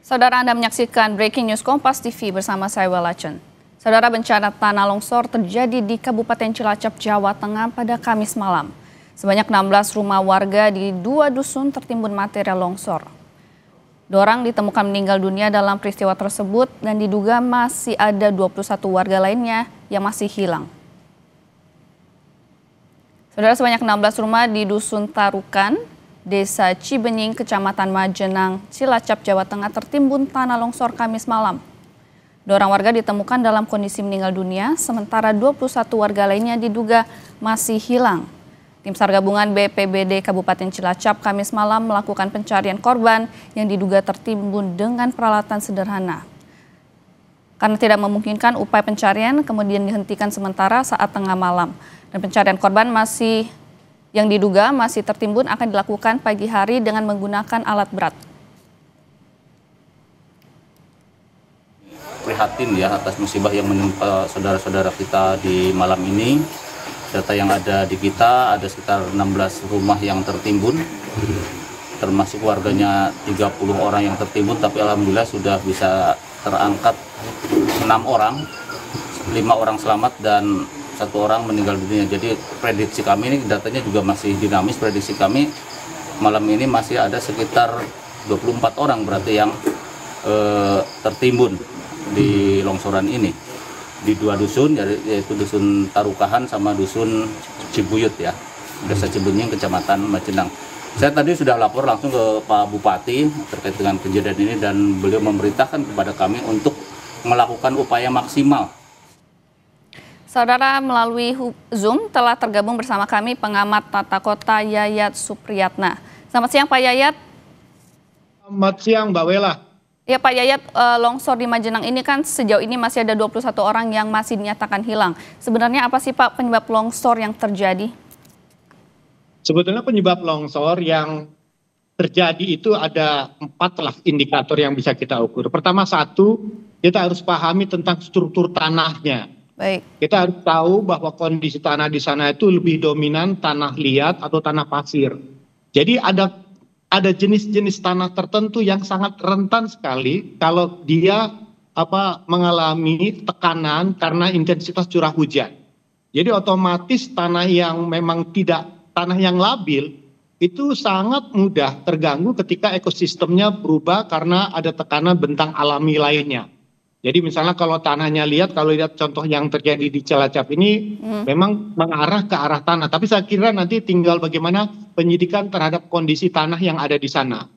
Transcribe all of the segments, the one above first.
Saudara, Anda menyaksikan Breaking News Kompas TV bersama saya Welacen. Saudara, bencana tanah longsor terjadi di Kabupaten Cilacap, Jawa Tengah pada Kamis malam. Sebanyak 16 rumah warga di 2 dusun tertimbun material longsor. 2 orang ditemukan meninggal dunia dalam peristiwa tersebut dan diduga masih ada 21 warga lainnya yang masih hilang. Saudara, sebanyak 16 rumah di Dusun Tarukan, Desa Cibenying, Kecamatan Majenang, Cilacap, Jawa Tengah tertimbun tanah longsor Kamis malam. 2 orang warga ditemukan dalam kondisi meninggal dunia, sementara 21 warga lainnya diduga masih hilang. Tim SAR gabungan BPBD Kabupaten Cilacap Kamis malam melakukan pencarian korban yang diduga tertimbun dengan peralatan sederhana. Karena tidak memungkinkan, upaya pencarian kemudian dihentikan sementara saat tengah malam. Dan pencarian korban yang diduga masih tertimbun akan dilakukan pagi hari dengan menggunakan alat berat. Prihatin ya atas musibah yang menimpa saudara-saudara kita di malam ini. Data yang ada di kita ada sekitar 16 rumah yang tertimbun, termasuk warganya 30 orang yang tertimbun, tapi alhamdulillah sudah bisa terangkat 6 orang, 5 orang selamat dan 1 orang meninggal dunia. Jadi prediksi kami ini datanya juga masih dinamis. Prediksi kami malam ini masih ada sekitar 24 orang berarti yang tertimbun di longsoran ini di 2 dusun, yaitu Dusun Tarukahan sama Dusun Cibuyut ya, Desa Cibenying, Kecamatan Majenang. Saya tadi sudah lapor langsung ke Pak Bupati terkait dengan kejadian ini dan beliau memerintahkan kepada kami untuk melakukan upaya maksimal. Saudara, melalui Zoom telah tergabung bersama kami pengamat tata kota Yayat Supriyatna. Selamat siang Pak Yayat. Selamat siang Mbak Wela. Ya Pak Yayat, longsor di Majenang ini kan sejauh ini masih ada 21 orang yang masih dinyatakan hilang. Sebenarnya apa sih Pak penyebab longsor yang terjadi? Sebetulnya penyebab longsor yang terjadi itu ada 4 lah indikator yang bisa kita ukur. Pertama, 1, kita harus pahami tentang struktur tanahnya. Baik. Kita harus tahu bahwa kondisi tanah di sana itu lebih dominan tanah liat atau tanah pasir. Jadi ada jenis-jenis tanah tertentu yang sangat rentan sekali kalau dia mengalami tekanan karena intensitas curah hujan. Jadi otomatis tanah yang memang tanah yang labil itu sangat mudah terganggu ketika ekosistemnya berubah karena ada tekanan bentang alami lainnya. Jadi misalnya kalau tanahnya kalau lihat contoh yang terjadi di Cilacap ini memang mengarah ke arah tanah. Tapi saya kira nanti tinggal bagaimana penyidikan terhadap kondisi tanah yang ada di sana.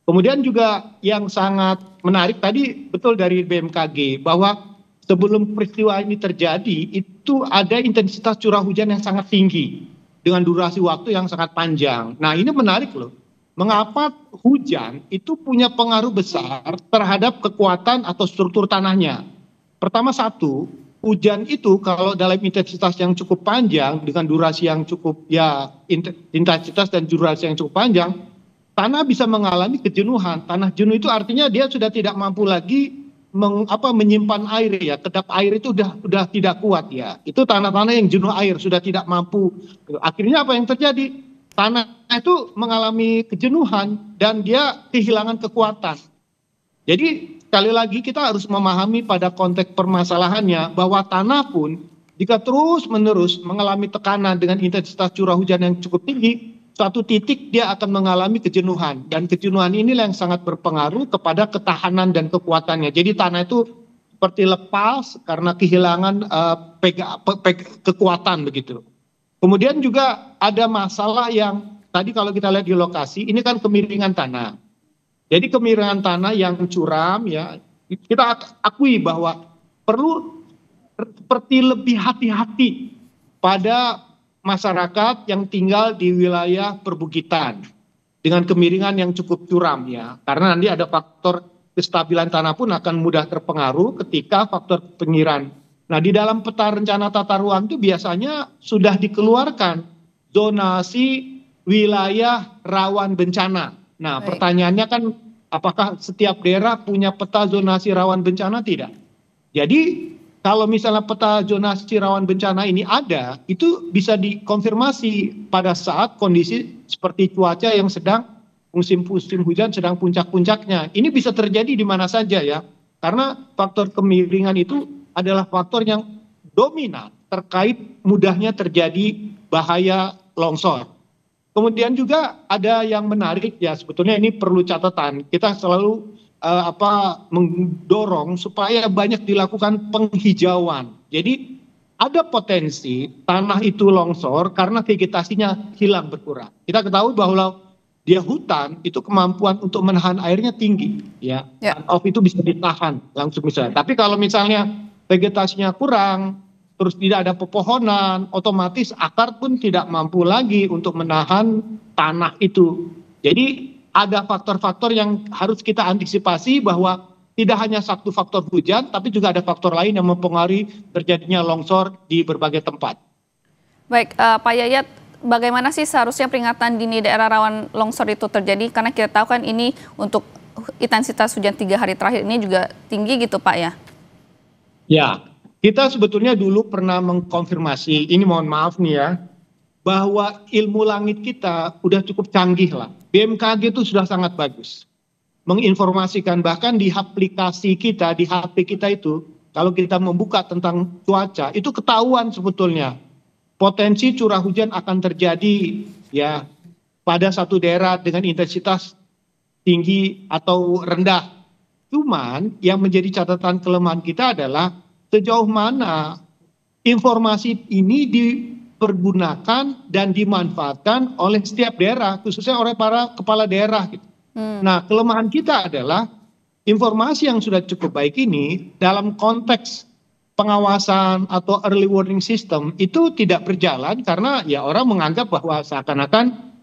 Kemudian juga yang sangat menarik tadi betul dari BMKG bahwa sebelum peristiwa ini terjadi itu ada intensitas curah hujan yang sangat tinggi dengan durasi waktu yang sangat panjang. Nah ini menarik loh. Mengapa hujan itu punya pengaruh besar terhadap kekuatan atau struktur tanahnya? Pertama, 1, hujan itu kalau dalam intensitas yang cukup panjang dengan durasi yang cukup intensitas dan durasi yang cukup panjang, tanah bisa mengalami kejenuhan. Tanah jenuh itu artinya dia sudah tidak mampu lagi menyimpan air ya. Kedap air itu udah tidak kuat ya. Itu tanah-tanah yang jenuh air, sudah tidak mampu. Akhirnya apa yang terjadi? Tanah itu mengalami kejenuhan dan dia kehilangan kekuatan. Jadi sekali lagi kita harus memahami pada konteks permasalahannya bahwa tanah pun jika terus-menerus mengalami tekanan dengan intensitas curah hujan yang cukup tinggi, suatu titik dia akan mengalami kejenuhan. Dan kejenuhan inilah yang sangat berpengaruh kepada ketahanan dan kekuatannya. Jadi tanah itu seperti lepas karena kehilangan kekuatan begitu. Kemudian juga ada masalah yang tadi kalau kita lihat di lokasi, ini kan kemiringan tanah. Jadi kemiringan tanah yang curam ya, kita akui bahwa perlu seperti lebih hati-hati pada masyarakat yang tinggal di wilayah perbukitan dengan kemiringan yang cukup curam ya. Karena nanti ada faktor kestabilan tanah pun akan mudah terpengaruh ketika faktor pengiraan. Nah di dalam peta rencana tata ruang itu biasanya sudah dikeluarkan zonasi wilayah rawan bencana. Nah pertanyaannya kan apakah setiap daerah punya peta zonasi rawan bencana? Tidak. Jadi kalau misalnya peta zonasi rawan bencana ini ada, itu bisa dikonfirmasi pada saat kondisi seperti cuaca yang sedang musim hujan sedang puncak-puncaknya. Ini bisa terjadi di mana saja ya, karena faktor kemiringan itu adalah faktor yang dominan terkait mudahnya terjadi bahaya longsor. Kemudian juga ada yang menarik ya, sebetulnya ini perlu catatan. Kita selalu mendorong supaya banyak dilakukan penghijauan. Jadi ada potensi tanah itu longsor karena vegetasinya hilang berkurang. Kita ketahui bahwa dia hutan itu kemampuan untuk menahan airnya tinggi, ya. Runoff itu bisa ditahan langsung misalnya. Tapi kalau misalnya vegetasinya kurang, terus tidak ada pepohonan, otomatis akar pun tidak mampu lagi untuk menahan tanah itu. Jadi ada faktor-faktor yang harus kita antisipasi bahwa tidak hanya satu faktor hujan, tapi juga ada faktor lain yang mempengaruhi terjadinya longsor di berbagai tempat. Baik, Pak Yayat, bagaimana sih seharusnya peringatan dini daerah rawan longsor itu terjadi? Karena kita tahu kan ini untuk intensitas hujan 3 hari terakhir ini juga tinggi gitu Pak ya? Ya, kita sebetulnya dulu pernah mengkonfirmasi, ini mohon maaf nih ya, bahwa ilmu langit kita udah cukup canggih lah. BMKG itu sudah sangat bagus menginformasikan, bahkan di aplikasi kita, di HP kita itu, kalau kita membuka tentang cuaca, itu ketahuan sebetulnya potensi curah hujan akan terjadi ya pada satu daerah dengan intensitas tinggi atau rendah. Cuman yang menjadi catatan kelemahan kita adalah sejauh mana informasi ini dipergunakan dan dimanfaatkan oleh setiap daerah, khususnya oleh para kepala daerah gitu. Nah, kelemahan kita adalah informasi yang sudah cukup baik ini dalam konteks pengawasan atau early warning system itu tidak berjalan karena ya orang menganggap bahwa seakan-akan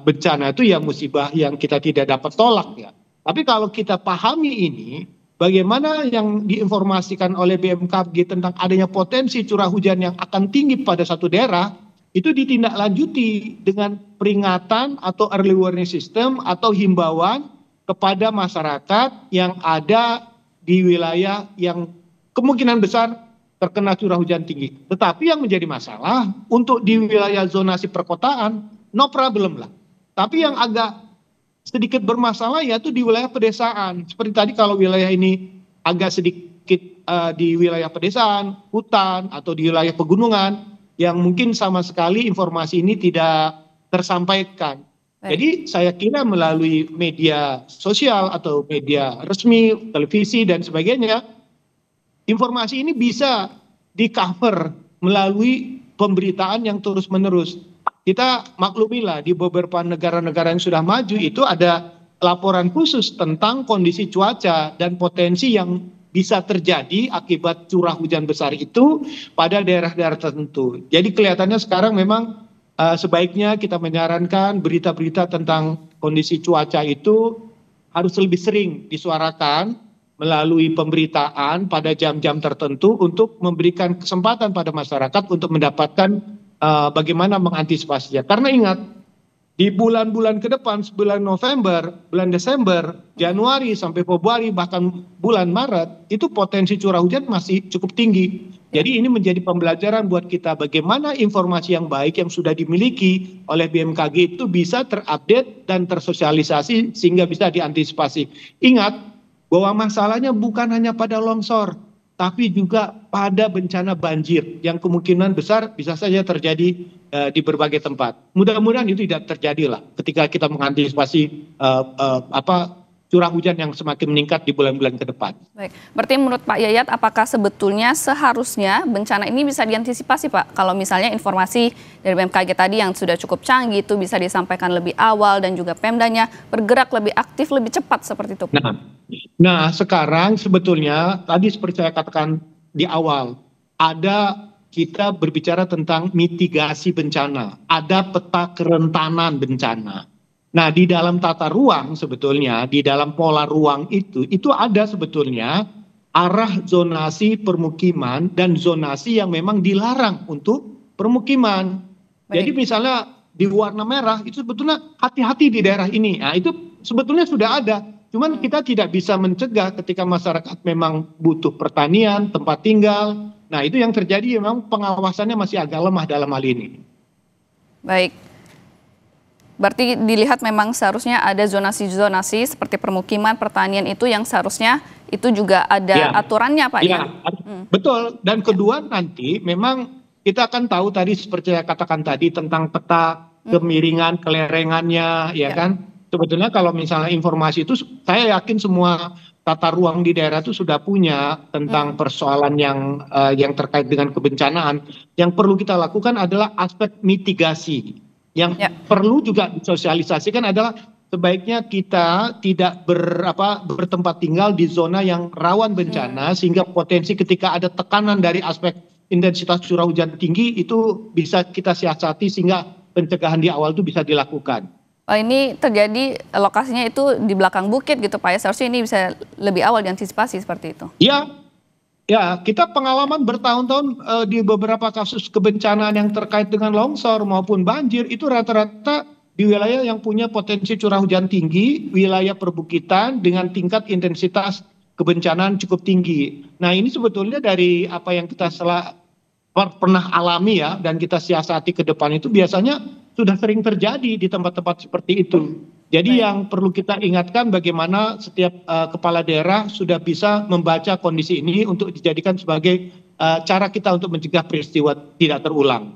bencana itu ya musibah yang kita tidak dapat tolak ya. Tapi kalau kita pahami ini, bagaimana yang diinformasikan oleh BMKG tentang adanya potensi curah hujan yang akan tinggi pada satu daerah, itu ditindaklanjuti dengan peringatan atau early warning system atau himbauan kepada masyarakat yang ada di wilayah yang kemungkinan besar terkena curah hujan tinggi. Tetapi yang menjadi masalah untuk di wilayah zonasi perkotaan, no problem lah. Tapi yang agak sedikit bermasalah yaitu di wilayah pedesaan. Seperti tadi kalau wilayah ini agak sedikit di wilayah pedesaan, hutan, atau di wilayah pegunungan, yang mungkin sama sekali informasi ini tidak tersampaikan. Jadi saya kira melalui media sosial atau media resmi, televisi dan sebagainya, informasi ini bisa di-cover melalui pemberitaan yang terus-menerus. Kita maklumilah di beberapa negara-negara yang sudah maju itu ada laporan khusus tentang kondisi cuaca dan potensi yang bisa terjadi akibat curah hujan besar itu pada daerah-daerah tertentu. Jadi kelihatannya sekarang memang sebaiknya kita menyarankan berita-berita tentang kondisi cuaca itu harus lebih sering disuarakan melalui pemberitaan pada jam-jam tertentu untuk memberikan kesempatan pada masyarakat untuk mendapatkan bagaimana mengantisipasinya. Karena ingat, di bulan-bulan ke depan, bulan November, bulan Desember, Januari sampai Februari, bahkan bulan Maret, itu potensi curah hujan masih cukup tinggi. Jadi ini menjadi pembelajaran buat kita bagaimana informasi yang baik yang sudah dimiliki oleh BMKG itu bisa terupdate dan tersosialisasi sehingga bisa diantisipasi. Ingat bahwa masalahnya bukan hanya pada longsor, tapi juga pada bencana banjir yang kemungkinan besar bisa saja terjadi di berbagai tempat. Mudah-mudahan itu tidak terjadi lah ketika kita mengantisipasi curah hujan yang semakin meningkat di bulan-bulan ke depan. Baik, berarti menurut Pak Yayat, apakah sebetulnya seharusnya bencana ini bisa diantisipasi Pak? Kalau misalnya informasi dari BMKG tadi yang sudah cukup canggih itu bisa disampaikan lebih awal dan juga Pemdanya bergerak lebih aktif, lebih cepat seperti itu Pak. Nah sekarang sebetulnya tadi seperti saya katakan di awal, ada kita berbicara tentang mitigasi bencana, ada peta kerentanan bencana. Nah di dalam tata ruang sebetulnya, di dalam pola ruang itu ada sebetulnya arah zonasi permukiman dan zonasi yang memang dilarang untuk permukiman. Baik. Jadi misalnya di warna merah itu sebetulnya hati-hati di daerah ini. Nah itu sebetulnya sudah ada. Cuman kita tidak bisa mencegah ketika masyarakat memang butuh pertanian, tempat tinggal. Nah itu yang terjadi memang pengawasannya masih agak lemah dalam hal ini. Baik. Berarti dilihat memang seharusnya ada zonasi-zonasi seperti permukiman, pertanian itu yang seharusnya itu juga ada aturannya Pak ya? Betul. Dan kedua nanti memang kita akan tahu tadi seperti saya katakan tadi tentang peta kemiringan, kelerengannya, ya kan. Sebetulnya kalau misalnya informasi itu saya yakin semua tata ruang di daerah itu sudah punya tentang persoalan yang terkait dengan kebencanaan. Yang perlu kita lakukan adalah aspek mitigasi. Yang perlu juga disosialisasikan adalah sebaiknya kita tidak bertempat tinggal di zona yang rawan bencana sehingga potensi ketika ada tekanan dari aspek intensitas curah hujan tinggi itu bisa kita siasati sehingga pencegahan di awal itu bisa dilakukan. Ini terjadi lokasinya itu di belakang bukit gitu Pak ya, seharusnya ini bisa lebih awal diantisipasi seperti itu. Ya, kita pengalaman bertahun-tahun di beberapa kasus kebencanaan yang terkait dengan longsor maupun banjir itu rata-rata di wilayah yang punya potensi curah hujan tinggi, wilayah perbukitan dengan tingkat intensitas kebencanaan cukup tinggi. Nah ini sebetulnya dari apa yang kita pernah alami ya dan kita siasati ke depan itu biasanya sudah sering terjadi di tempat-tempat seperti itu. Jadi yang perlu kita ingatkan bagaimana setiap kepala daerah sudah bisa membaca kondisi ini untuk dijadikan sebagai cara kita untuk mencegah peristiwa tidak terulang.